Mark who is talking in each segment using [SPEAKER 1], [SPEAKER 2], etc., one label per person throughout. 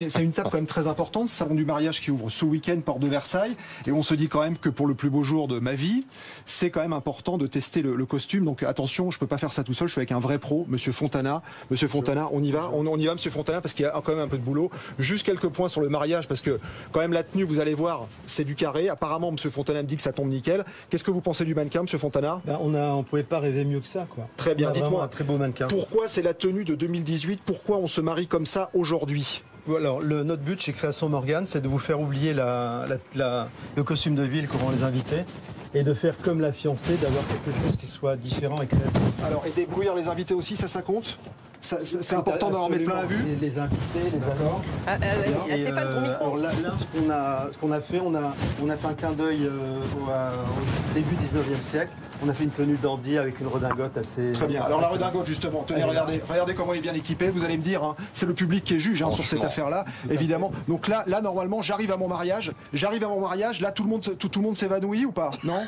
[SPEAKER 1] C'est une étape quand même très importante, salon du mariage qui ouvre ce week-end, porte de Versailles, et on se dit quand même que pour le plus beau jour de ma vie, c'est quand même important de tester le costume. Donc attention, je peux pas faire ça tout seul, je suis avec un vrai pro, Monsieur Fontana. Monsieur Fontana, on y va, Monsieur Fontana, parce qu'il y a quand même un peu de boulot. Juste quelques points sur le mariage, parce que quand même la tenue, vous allez voir, c'est du carré. Apparemment, Monsieur Fontana me dit que ça tombe nickel. Qu'est-ce que vous pensez du mannequin, Monsieur Fontana?
[SPEAKER 2] On pouvait pas rêver mieux que ça, quoi.
[SPEAKER 1] Très bien, dites-moi,
[SPEAKER 2] un très beau mannequin.
[SPEAKER 1] Pourquoi c'est la tenue de 2018? Pourquoi on se marie comme ça aujourd'hui?
[SPEAKER 2] Alors, notre but chez Création Morgane, c'est de vous faire oublier le costume de ville qu'auront les invités et de faire comme la fiancée, d'avoir quelque chose qui soit différent et créatif.
[SPEAKER 1] Alors, et débrouillir les invités aussi, ça compte? C'est important d'en remettre plein la vue.
[SPEAKER 2] Les invités, les accords.
[SPEAKER 3] Stéphane, ton micro.
[SPEAKER 2] Alors là, ce qu'on a fait, on a fait un clin d'œil au début 19e siècle. On a fait une tenue dandy avec une redingote assez...
[SPEAKER 1] Très bien. Alors la redingote, justement, tenez, regardez comment il est bien équipé. Vous allez me dire, hein, c'est le public qui est juge sur cette affaire-là, évidemment. Donc là, normalement, j'arrive à mon mariage. Là, tout le monde s'évanouit ou pas? Non?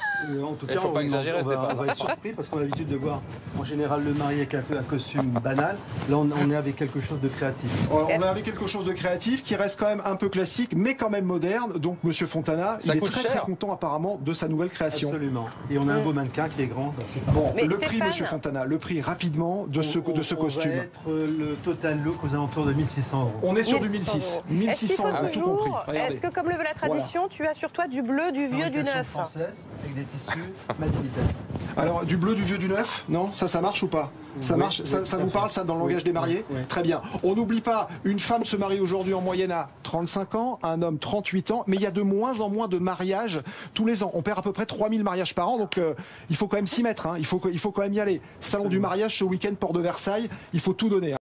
[SPEAKER 2] En tout cas,
[SPEAKER 4] il faut pas exagérer, Stéphane.
[SPEAKER 2] On va être surpris parce qu'on a l'habitude de voir en général le marié avec un costume banal. Là, on est avec quelque chose de créatif.
[SPEAKER 1] On est avec quelque chose de créatif qui reste quand même un peu classique, mais quand même moderne. Donc, Monsieur Fontana, il est très content apparemment de sa nouvelle création.
[SPEAKER 2] Absolument. Et on a un beau mannequin qui est grand.
[SPEAKER 1] Bon,
[SPEAKER 3] mais
[SPEAKER 1] le
[SPEAKER 3] Stéphane...
[SPEAKER 1] prix, Monsieur Fontana, le prix rapidement de ce costume.
[SPEAKER 2] On va être le total look aux alentours de 1600 €.
[SPEAKER 1] On est sur du 1600. 1600
[SPEAKER 3] €,
[SPEAKER 1] tout compris.
[SPEAKER 3] Est-ce que, comme le veut la tradition, tu as sur toi du bleu, du vieux, du neuf?
[SPEAKER 2] Française, avec des tissus made in Italy.
[SPEAKER 1] Alors, du bleu, du vieux, du neuf? Non? Ça marche ou pas? Ça marche? Ça vous parle, ça, dans le langage des mariés?
[SPEAKER 2] Oui.
[SPEAKER 1] Très bien. On n'oublie pas, une femme se marie aujourd'hui en moyenne à 35 ans, un homme 38 ans, mais il y a de moins en moins de mariages tous les ans. On perd à peu près 3000 mariages par an, donc il faut quand même s'y mettre. Hein. Il faut quand même y aller. Salon du mariage ce week-end, port de Versailles, il faut tout donner. Hein.